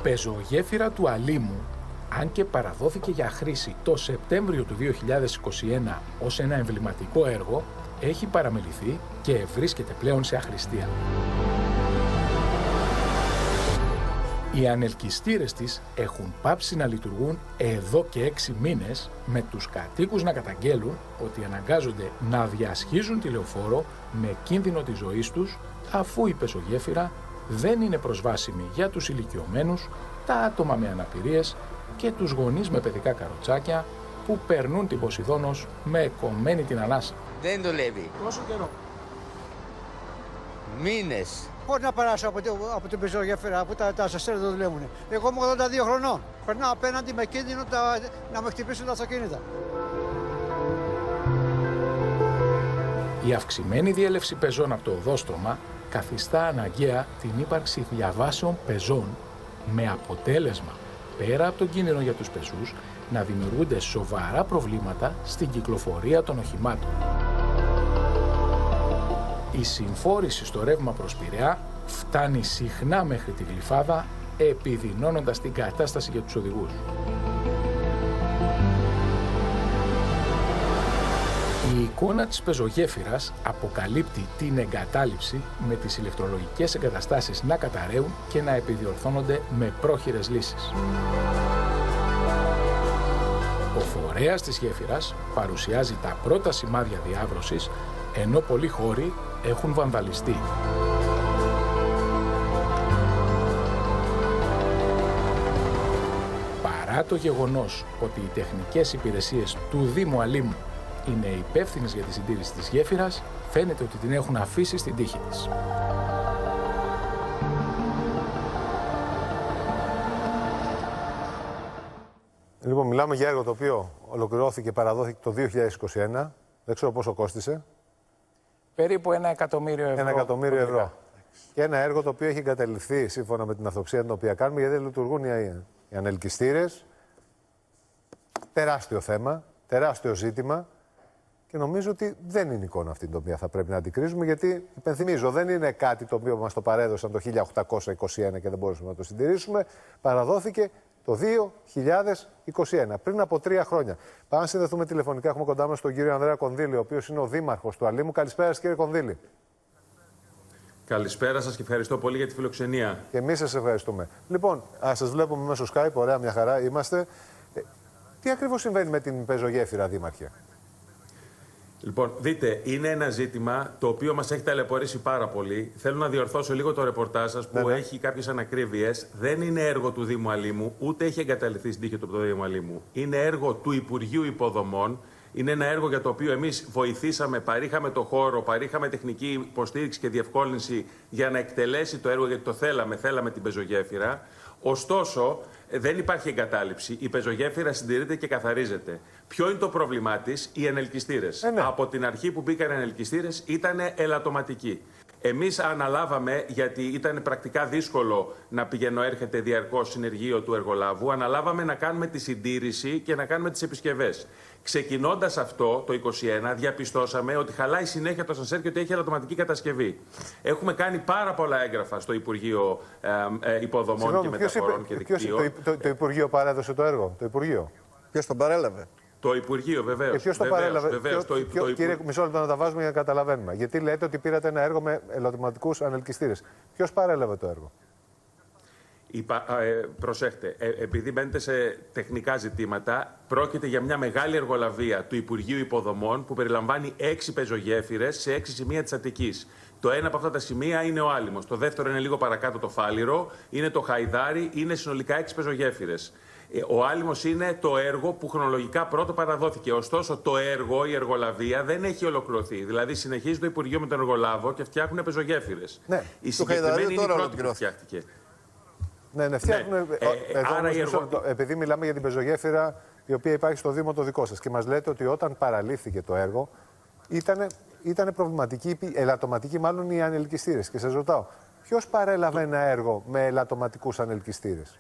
πεζογέφυρα του Αλήμου, αν και παραδόθηκε για χρήση το Σεπτέμβριο του 2021 ως ένα εμβληματικό έργο, έχει παραμεληθεί και βρίσκεται πλέον σε αχρηστία. Οι ανελκυστήρες της έχουν πάψει να λειτουργούν εδώ και 6 μήνες, με τους κατοίκους να καταγγέλουν ότι αναγκάζονται να διασχίζουν τη λεωφόρο με κίνδυνο της ζωής τους, αφού η πεζογέφυρα δεν είναι προσβάσιμη για τους ηλικιωμένους, τα άτομα με αναπηρίες και τους γονείς με παιδικά καροτσάκια που περνούν την Ποσειδώνος με κομμένη την ανάσα. Δεν δουλεύει. Πόσο καιρό? Μήνες. Πώς να περάσω από την πεζογέφυρα, αφού τα ασανσέρ δεν δουλεύουν. Εγώ είμαι 82 χρονών. Περνάω απέναντι με κίνδυνο να με χτυπήσουν τα αυτοκίνητα. Η αυξημένη διέλευση πεζών από το οδόστρωμα καθιστά αναγκαία την ύπαρξη διαβάσεων πεζών, με αποτέλεσμα, πέρα από τον κίνδυνο για τους πεζούς, να δημιουργούνται σοβαρά προβλήματα στην κυκλοφορία των οχημάτων. Η συμφόρηση στο ρεύμα προς Πειραιά φτάνει συχνά μέχρι τη Γλυφάδα, επιδεινώνοντας την κατάσταση για τους οδηγούς. Η εικόνα της πεζογέφυρας αποκαλύπτει την εγκατάλειψη, με τις ηλεκτρολογικές εγκαταστάσεις να καταραίουν και να επιδιορθώνονται με πρόχειρες λύσεις. Ο φορέας της γέφυρας παρουσιάζει τα πρώτα σημάδια διάβρωσης, ενώ πολλοί χώροι έχουν βανδαλιστεί. Παρά το γεγονός ότι οι τεχνικές υπηρεσίες του Δήμου Αλήμου είναι υπεύθυνες για τη συντήρηση της γέφυρας, φαίνεται ότι την έχουν αφήσει στην τύχη της. Λοιπόν, μιλάμε για έργο το οποίο ολοκληρώθηκε και παραδόθηκε το 2021. Δεν ξέρω πόσο κόστισε. Περίπου 1 εκατομμύριο ευρώ. 1 εκατομμύριο ευρώ. Και ένα έργο το οποίο έχει εγκαταλειφθεί σύμφωνα με την αυτοψία την οποία κάνουμε, γιατί δεν λειτουργούν οι ανελκυστήρες. Τεράστιο θέμα, τεράστιο ζήτημα. Και νομίζω ότι δεν είναι εικόνα αυτή την οποία θα πρέπει να αντικρίζουμε, γιατί υπενθυμίζω, δεν είναι κάτι το οποίο μας το παρέδωσαν το 1821 και δεν μπορούσαμε να το συντηρήσουμε. Παραδόθηκε το 2021, πριν από 3 χρόνια. Πάμε να συνδεθούμε τηλεφωνικά. Έχουμε κοντά μας τον κύριο Ανδρέα Κονδύλη, ο οποίος είναι ο δήμαρχος του Αλήμου. Καλησπέρα σας, κύριε Κονδύλη. Καλησπέρα σας και ευχαριστώ πολύ για τη φιλοξενία. Και εμείς σας ευχαριστούμε. Λοιπόν, σας βλέπουμε μέσω Skype, ωραία, μια χαρά είμαστε. Τι ακριβώς συμβαίνει με την πεζογέφυρα, δήμαρχε? Λοιπόν, δείτε, είναι ένα ζήτημα το οποίο μας έχει ταλαιπωρήσει πάρα πολύ. Θέλω να διορθώσω λίγο το ρεπορτάζ σας που έχει κάποιες ανακρίβειες. Δεν είναι έργο του Δήμου Αλήμου, ούτε έχει εγκαταλειφθεί στην τύχη του Δήμου Αλήμου. Είναι έργο του Υπουργείου Υποδομών. Είναι ένα έργο για το οποίο εμείς βοηθήσαμε, παρήχαμε το χώρο, παρήχαμε τεχνική υποστήριξη και διευκόλυνση για να εκτελέσει το έργο, γιατί το θέλαμε την πεζογέφυρα. Ωστόσο, δεν υπάρχει εγκατάλειψη. Η πεζογέφυρα συντηρείται και καθαρίζεται. Ποιο είναι το πρόβλημά της? Οι ανελκυστήρες. Από την αρχή που μπήκαν οι ανελκυστήρες ήταν ελαττωματικοί. Εμείς αναλάβαμε, γιατί ήταν πρακτικά δύσκολο να πηγαίνω-έρχεται διαρκώς συνεργείο του εργολάβου, αναλάβαμε να κάνουμε τη συντήρηση και να κάνουμε τις επισκευές. Ξεκινώντας αυτό το 2021, διαπιστώσαμε ότι χαλάει συνέχεια το ασανσέρ και ότι έχει ελαττωματική κατασκευή. Έχουμε κάνει πάρα πολλά έγγραφα στο Υπουργείο Υποδομών και Μεταφορών και Δικτύων. Το Υπουργείο παρέδωσε το έργο, το Υπουργείο. Ποιος τον παρέλαβε? Το Υπουργείο, βεβαίως. Και ποιος το παρέλαβε? Κύριε, μισό λεπτό να τα βάζουμε για να καταλαβαίνουμε. Γιατί λέτε ότι πήρατε ένα έργο με ελαττωματικούς ανελκυστήρες. Ποιος παρέλαβε το έργο? Προσέχτε, επειδή μπαίνετε σε τεχνικά ζητήματα, πρόκειται για μια μεγάλη εργολαβία του Υπουργείου Υποδομών που περιλαμβάνει 6 πεζογέφυρες σε 6 σημεία της Αττικής. Το ένα από αυτά τα σημεία είναι ο Άλυμος. Το δεύτερο είναι λίγο παρακάτω το Φάληρο, είναι το Χαϊδάρι, είναι συνολικά 6 πεζογέφυρες. Ο Άλυμος είναι το έργο που χρονολογικά πρώτο παραδόθηκε. Ωστόσο, το έργο, η εργολαβία δεν έχει ολοκληρωθεί. Δηλαδή, συνεχίζει το Υπουργείο με τον εργολάβο και φτιάχνουν πεζογέφυρες. Ναι. Η συγκεκριμένη είναι η πρώτη που φτιάχτηκε. Ναι, φτιάχνουν. Επειδή μιλάμε για την πεζογέφυρα η οποία υπάρχει στο Δήμο το δικό σας και μας λέτε ότι όταν παραλήφθηκε το έργο ήταν προβληματική, ελαττωματική μάλλον οι ανελκυστήρες. Και σας ρωτάω, ποιος παρέλαβε ένα έργο με ελαττωματικούς ανελκυστήρες?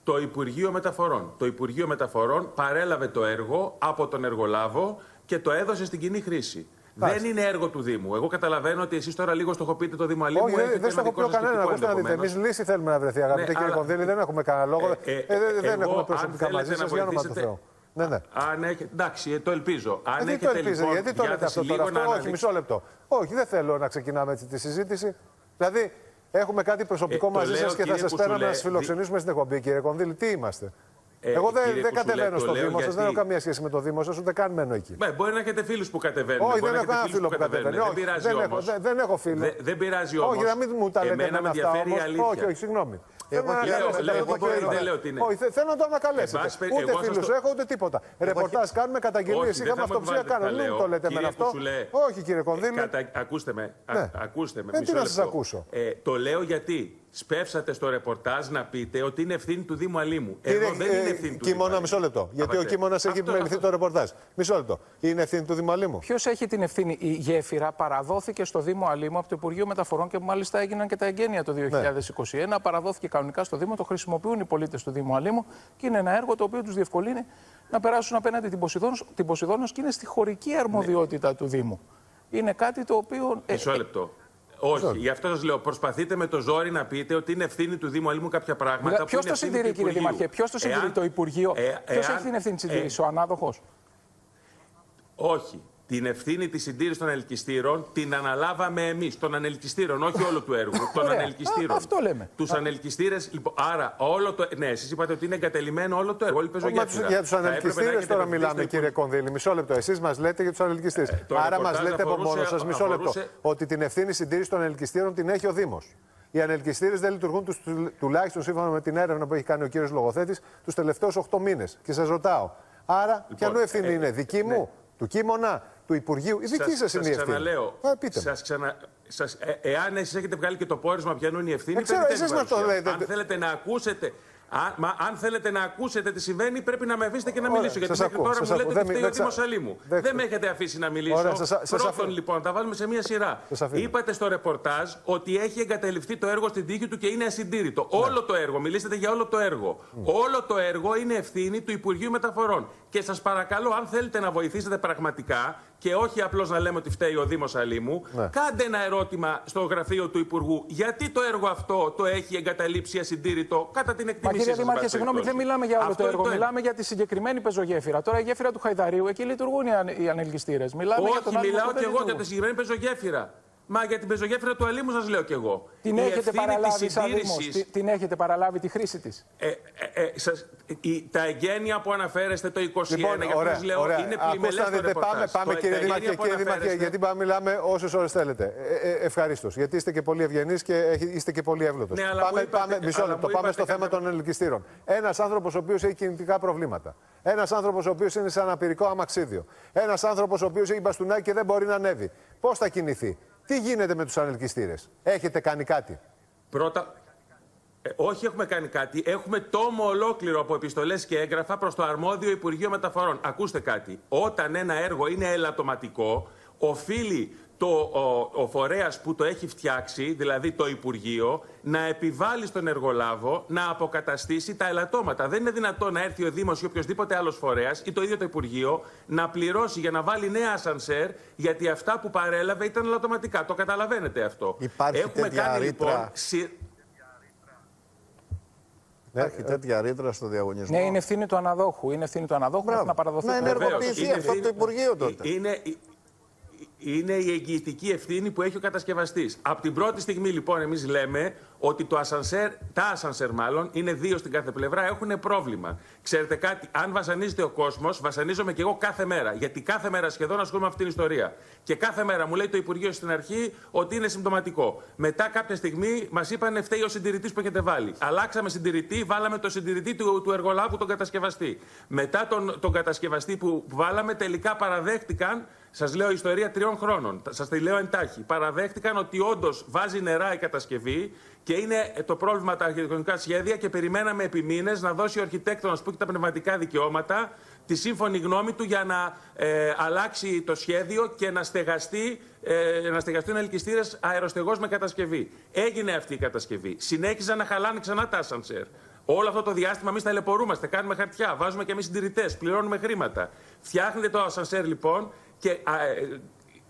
Το Υπουργείο Μεταφορών. Το Υπουργείο Μεταφορών παρέλαβε το έργο από τον εργολάβο και το έδωσε στην κοινή χρήση. Δεν είναι έργο του Δήμου. Εγώ καταλαβαίνω ότι εσείς τώρα λίγο στοχοποιείτε το Δήμο Αλήμου. Όχι, δεν στοχοποιώ κανέναν. Ακούστε να δείτε. Εμείς λύση θέλουμε να βρεθεί, αγαπητέ κύριε Κονδύλη. Δεν έχουμε κανένα λόγο. Δεν έχουμε προσωπικά μαζί σας. Για όνομα του Θεού. Ναι. Εντάξει, το ελπίζω. Αν το ελπίζω, λοιπόν, γιατί το λέτε αυτό τώρα? Όχι, μισό λεπτό. Όχι, δεν θέλω να ξεκινάμε έτσι τη συζήτηση. Δηλαδή, έχουμε κάτι προσωπικό μαζί σας και θα σας παίρναμε να σας φιλοξενήσουμε στην εκπομπή, κύριε Κονδύλη. Τι είμαστε? Εγώ δεν κατεβαίνω στο Δήμο σας, δεν έχω καμία σχέση με το Δήμο σας, ούτε καν μένω εκεί. Μπορεί να έχετε φίλους που κατεβαίνουν. Όχι, δεν έχω κανένα φίλο που κατεβαίνει. Δεν πειράζει όμως. Δεν έχω φίλο. Δεν πειράζει όμως. Όχι, να μην μου τα λέτε εμένα αυτά όμως. Όχι, συγγνώμη. Όχι, θέλω να το ανακαλέσετε. Ούτε φίλους έχω, ούτε τίποτα. Ρεπορτάζ κάνουμε, καταγγελίες είχαμε, αυτοψία κάνουμε. Μην το λέτε εμένα αυτό. Όχι, κύριε Κονδύλη. Ακούστε με. Τι να σας ακούσω? Το λέω γιατί σπεύσατε στο ρεπορτάζ να πείτε ότι είναι ευθύνη του Δήμου Αλήμου. Εδώ δεν είναι ευθύνη του Δήμου Αλήμου. Μισό λεπτό. Γιατί ο Κίμωνας έχει επιμεληθεί το ρεπορτάζ. Μισό λεπτό. Είναι ευθύνη του Δήμου Αλήμου. Ποιος έχει την ευθύνη? Η γέφυρα παραδόθηκε στο Δήμο Αλήμου από το Υπουργείο Μεταφορών και μάλιστα έγιναν και τα εγγένεια το 2021. Παραδόθηκε κανονικά στο Δήμο, το χρησιμοποιούν οι πολίτες του Δήμου Αλήμου και είναι ένα έργο το οποίο τους διευκολύνει να περάσουν απέναντι την Ποσειδώνος και είναι στη χωρική αρμοδιότητα του Δήμου. Είναι κάτι το οποίο. Μισό λεπτό. Όχι, γι' αυτό σας λέω. Προσπαθείτε με το ζόρι να πείτε ότι είναι ευθύνη του Δήμου Αλήμου κάποια πράγματα. Ποιος το συντηρεί, κύριε Δήμαρχε? Ποιος το συντηρεί? Το Υπουργείο? Ποιος έχει την ευθύνη της συντήρησης? Ο ανάδοχος? Όχι. Την ευθύνη της συντήρησης των ανελκυστήρων την αναλάβαμε εμείς. Των ανελκυστήρων, όχι όλο του έργου. Των ανελκυστήρων. Αυτό λέμε. Τους ανελκυστήρες. Λοιπόν, άρα, όλο το. Ναι, εσείς είπατε ότι είναι εγκατελειμμένο όλο το έργο. Για τους ανελκυστήρες τώρα μιλάμε, κύριε Κονδύλη. Μισό λεπτό. Εσείς μας λέτε για τους ανελκυστήρες. Άρα μας λέτε από μόνο σας, μισό λεπτό, ότι την ευθύνη συντήρησης των ανελκυστήρων την έχει ο Δήμος. Οι ανελκυστήρες δεν λειτουργούν τουλάχιστον σύμφωνα με την έρευνα που έχει κάνει ο κύριος Λογοθέτης τους τελευταίους 8 μήνες. Και σας ρωτάω, άρα ποιανού ευθύνη είναι? Δική μου, του Κίμωνα, του Υπουργείου? Η δική σας είναι η ευθύνη. Εάν εσείς έχετε βγάλει και το πόρισμα ποιανού είναι η ευθύνη, αν θέλετε να ακούσετε. Αν θέλετε να ακούσετε τι συμβαίνει, πρέπει να με αφήσετε και να μιλήσω. Γιατί μέχρι τώρα μου λέτε ότι φταίει ο Δήμος Αλήμου. Δεν με έχετε αφήσει να μιλήσω. Πρώτον, λοιπόν, τα βάλουμε σε μία σειρά. Είπατε στο ρεπορτάζ ότι έχει εγκαταλειφθεί το έργο στην τύχη του και είναι ασυντήρητο. Όλο το έργο, μιλήσατε για όλο το έργο. Όλο το έργο είναι ευθύνη του Υπουργείου Μεταφορών. Και σας παρακαλώ, αν θέλετε να βοηθήσετε πραγματικά και όχι απλώς να λέμε ότι φταίει ο Δήμος Αλήμου, κάντε ένα ερώτημα στο γραφείο του Υπουργού. Γιατί το έργο αυτό το έχει εγκαταλείψει ασυντήρητο κατά την εκτίμησή σας? Κύριε Δήμαρχε, συγγνώμη, δεν μιλάμε για όλο το έργο. Μιλάμε για τη συγκεκριμένη πεζογέφυρα. Τώρα η γέφυρα του Χαϊδαρίου, εκεί λειτουργούν οι ανελκυστήρες. Όχι, μιλάω και εγώ για τη συγκεκριμένη πεζογέφυρα. Μα για την πεζογέφυρα του Αλήμου σας λέω κι εγώ. Την έχετε παραλάβει σαν Δήμος? Την έχετε παραλάβει τη χρήση της? Τα εγγένεια που αναφέρεστε το 2021, λοιπόν, γιατί λέω, είναι πλημελές το ρεπορτάζ. Πάμε κύριε Δήμαρχε, γιατί πάμε μιλάμε όσες ώρες θέλετε. Ευχαρίστως, γιατί είστε και πολύ ευγενείς και είστε και πολύ εύλωτος. Μισό λεπτό, πάμε στο θέμα των ανελκυστήρων. Ένας άνθρωπος ο οποίος έχει κινητικά προβλήματα. Ένας άνθρωπος ο οποίος είναι σε αναπηρικό αμαξίδιο. Ένας άνθρωπος ο οποίος έχει μπαστούνάκι και δεν μπορεί να ανέβει. Πώς θα κινηθεί? Τι γίνεται με τους ανελκυστήρες? Έχετε κάνει κάτι? Πρώτα, όχι έχουμε κάνει κάτι. Έχουμε τόμο ολόκληρο από επιστολές και έγγραφα προς το αρμόδιο Υπουργείο Μεταφορών. Ακούστε κάτι. Όταν ένα έργο είναι ελαττωματικό, οφείλει ο φορέας που το έχει φτιάξει, δηλαδή το Υπουργείο, να επιβάλλει στον εργολάβο να αποκαταστήσει τα ελαττώματα. Δεν είναι δυνατό να έρθει ο Δήμος ή οποιοδήποτε άλλος φορέας ή το ίδιο το Υπουργείο να πληρώσει για να βάλει νέα ασανσέρ, γιατί αυτά που παρέλαβε ήταν ελαττωματικά. Το καταλαβαίνετε αυτό? Υπάρχει Έχουμε κάνει λοιπόν. Υπάρχει τέτοια ρήτρα στο διαγωνισμό? Ναι, είναι ευθύνη του αναδόχου. Είναι ευθύνη του αναδόχου να παραδοθεί. Να ενεργοποιηθεί αυτό το Υπουργείο τότε. Είναι η εγγυητική ευθύνη που έχει ο κατασκευαστής. Από την πρώτη στιγμή, λοιπόν, εμείς λέμε ότι τα ασανσέρ είναι 2 στην κάθε πλευρά, έχουν πρόβλημα. Ξέρετε κάτι, αν βασανίζεται ο κόσμος, βασανίζομαι και εγώ κάθε μέρα. Γιατί κάθε μέρα σχεδόν ασχολούμαι με αυτήν την ιστορία. Και κάθε μέρα μου λέει το Υπουργείο στην αρχή ότι είναι συμπτωματικό. Μετά, κάποια στιγμή, μας είπαν φταίει ο συντηρητής που έχετε βάλει. Αλλάξαμε συντηρητή, βάλαμε το συντηρητή του εργολάβου, τον κατασκευαστή. Μετά τον κατασκευαστή που βάλαμε, τελικά παραδέχτηκαν. Σας λέω ιστορία 3 χρόνων. Σας τη λέω εντάχει. Παραδέχτηκαν ότι όντως βάζει νερά η κατασκευή και είναι το πρόβλημα τα αρχιτεκτονικά σχέδια και περιμέναμε επί μήνες να δώσει ο αρχιτέκτονας που έχει τα πνευματικά δικαιώματα τη σύμφωνη γνώμη του για να αλλάξει το σχέδιο και να στεγαστούν ελκυστήρες αεροστεγώς με κατασκευή. Έγινε αυτή η κατασκευή. Συνέχιζαν να χαλάνε ξανά τα ασανσέρ. Όλο αυτό το διάστημα εμείς ταλαιπωρούμαστε, κάνουμε χαρτιά, βάζουμε και εμείς συντηρητές, πληρώνουμε χρήματα. Φτιάχνετε το ασανσέρ λοιπόν και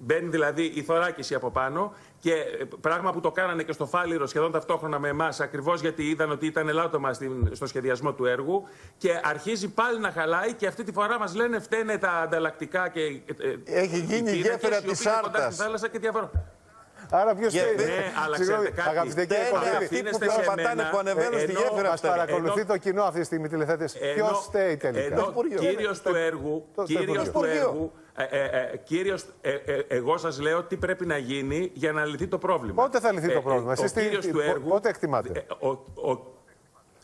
Μπαίνει δηλαδή η θωράκιση από πάνω και πράγμα που το κάνανε και στο Φάληρο σχεδόν ταυτόχρονα με εμάς, ακριβώς γιατί είδαν ότι ήταν ελάττωμα στο σχεδιασμό του έργου και αρχίζει πάλι να χαλάει και αυτή τη φορά μας λένε φταίνε τα ανταλλακτικά και έχει γίνει η γέφυρα της Σάρτας. Άρα ποιος ναι, αλλά ξέρετε κάτι. Αγαπητέ κύριε Κονδύλη, που ανεβαίνουν στη γέφυρα μας παρακολουθεί το κοινό αυτή τη στιγμή τηλεθέτες. Ποιος φταίει τελικά? Εγώ σας λέω τι πρέπει να γίνει για να λυθεί το πρόβλημα. Πότε θα λυθεί το πρόβλημα? Εσείς πότε εκτιμάτε?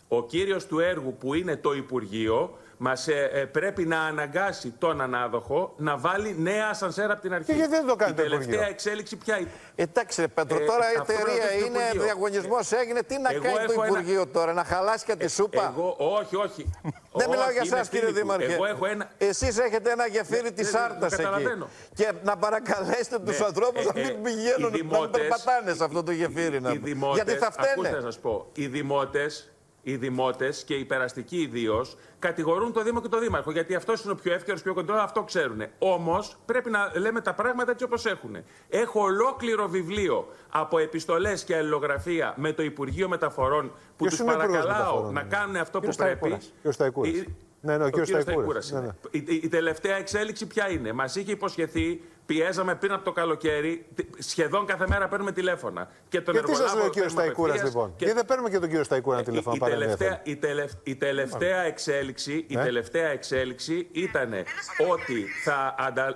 Ο κύριος του έργου που είναι το Υπουργείο μας πρέπει να αναγκάσει τον ανάδοχο να βάλει νέα ασανσέρ από την αρχή. Και γιατί δεν το κάνει το Υπουργείο? Η τελευταία Υπουργείο? εξέλιξη ποια είναι? Εντάξει, Πέτρο, τώρα η εταιρεία είναι, διαγωνισμός έγινε. Τι να κάνει το Υπουργείο τώρα, να χαλάσει και τη σούπα? Όχι. Δεν μιλάω για εσάς, κύριε Δήμαρχε. Εσείς έχετε ένα γεφύρι της Σάρτας εκεί. Και να παρακαλέσετε τους ανθρώπους να μην πηγαίνουν, να μην περπατάνε σε αυτό το γεφύρι. Γιατί θα φταίνε. Ακούστε να σας πω, οι δημότες και οι περαστικοί ιδίως κατηγορούν το Δήμο και το Δήμαρχο γιατί αυτός είναι ο πιο εύκαιρος, πιο κοντρόλ, αυτό ξέρουν. Όμως πρέπει να λέμε τα πράγματα έτσι όπως έχουν. Έχω ολόκληρο βιβλίο από επιστολές και αλληλογραφία με το Υπουργείο Μεταφορών που τους παρακαλάω να κάνουν αυτό που πρέπει. Ναι, ο κύριος Σταϊκούρας. Η τελευταία εξέλιξη ποια είναι? Μας είχε υποσχεθεί, πιέζαμε πριν από το καλοκαίρι, σχεδόν κάθε μέρα παίρνουμε τηλέφωνα. Και τον τι σας λέει ο κύριος Σταϊκούρας λοιπόν? Και δεν παίρνουμε και τον κύριο Σταϊκούρα τηλέφωνο? Η τελευταία εξέλιξη ήταν ότι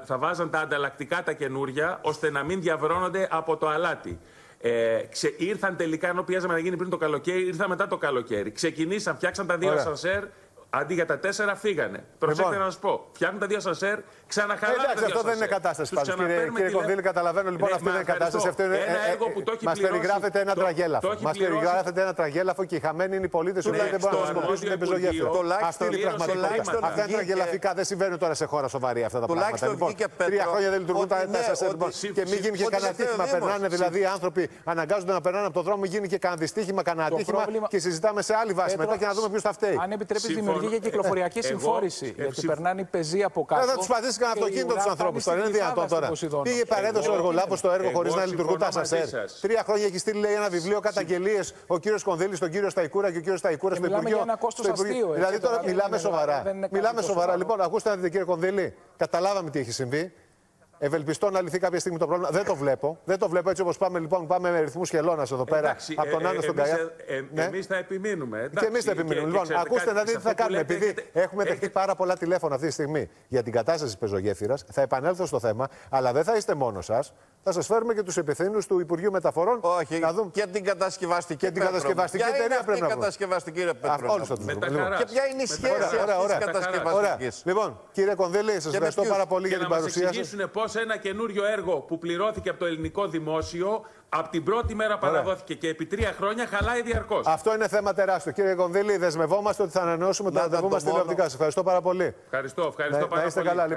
θα βάζαν τα ανταλλακτικά τα καινούρια ώστε να μην διαβρώνονται από το αλάτι. Ήρθαν τελικά, ενώ πιέζαμε να γίνει πριν το καλοκαίρι, ήρθαν μετά το καλοκαίρι. Ξεκινήσαν, φτιάξαν τα 2 ασανσέρ. Αντί για τα 4 φύγανε. Προσέξτε να σας πω. Φτιάχνουν τα 2 ασανσέρ, ξαναχαλάνε. Εντάξει, αυτό δεν είναι κατάσταση πάντως. Κύριε Κονδύλη, καταλαβαίνω λοιπόν αυτή δεν είναι κατάσταση. Μας περιγράφεται ένα τραγέλαφο. Μας περιγράφεται ένα τραγέλαφο και οι χαμένοι είναι οι πολίτες που δεν μπορούν να χρησιμοποιήσουν την πεζογέφυρα. Αυτή είναι η πραγματικότητα. Αυτά είναι τραγελαφικά. Δεν συμβαίνουν τώρα σε χώρα σοβαρή αυτά τα πράγματα. Λοιπόν, 3 χρόνια δεν λειτουργούν τα ασανσέρ και μην γίνει και κανένα ατύχημα. Περνάνε δηλαδή οι άνθρωποι, αναγκάζονται να περνάνε από το δρόμο, γίνει και κανένα δυστύχημα, κανένα ατύχημα και συζητάμε σε άλλη βάση μετά και να δούμε ποιο θα φταίει. Αν επιτρέπει για κυκλοφοριακή συμφόρηση. Γιατί περνάνε οι πεζοί από κάτω. Δεν θα του πατήσει κανένα αυτοκίνητο του ανθρώπου τώρα. Είναι δυνατόν τώρα? Πήγε παρέδωσε ο εργολάβος στο έργο χωρίς να λειτουργούν τα ασανσέρ. 3 χρόνια έχει στείλει ένα βιβλίο καταγγελίες ο κύριος Κονδύλης στον κύριο Σταϊκούρα και ο κύριος Σταϊκούρα στο Υπουργείο. Για ένα κόστος αστείο. Δηλαδή τώρα μιλάμε σοβαρά. Μιλάμε σοβαρά. Λοιπόν, ακούστε να δείτε κύριε Κονδύλη, καταλάβαμε τι έχει συμβεί. Ευελπιστώ να λυθεί κάποια στιγμή το πρόβλημα. Δεν το βλέπω. Δεν το βλέπω έτσι όπως πάμε. Λοιπόν, πάμε με ρυθμούς χελώνας εδώ πέρα. Από τον Άνω στον Καγιά. Εμείς θα επιμείνουμε. Και εμείς θα επιμείνουμε. Λοιπόν, ακούστε να δείτε τι θα κάνουμε. Επειδή έχουμε δεχτεί πάρα πολλά τηλέφωνα αυτή τη στιγμή για την κατάσταση της πεζογέφυρας, θα επανέλθω στο θέμα, αλλά δεν θα είστε μόνος σας. Θα σας φέρουμε και τους υπευθύνους του Υπουργείου Μεταφορών. Όχι, να δούμε και την κατασκευαστική. Και την κατασκευαστική εταιρεία πρέπει να πούμε. Κατασκευαστική, ρε Πέτρο. Όλους θα τους βρούμε. Και ποια είναι η σχέση αυτής της κατασκευαστικής? Λοιπόν, κύριε Κονδύλη, σας ευχαριστώ πάρα πολύ για την παρουσία σας. Και να μας εξηγήσουν πώς ένα καινούριο έργο που πληρώθηκε από το ελληνικό δημόσιο από την πρώτη μέρα παραδόθηκε και επί 3 χρόνια χαλάει διαρκώς. Αυτό είναι θέμα τεράστιο. Κύριε Κονδύλη, δεσμευόμαστε ότι θα ανανεώσουμε το ραντεβού μας τηλεοπτικά. Σας ευχαριστώ πάρα πολύ. Ευχαριστώ πάρα πολύ. Να είστε καλά.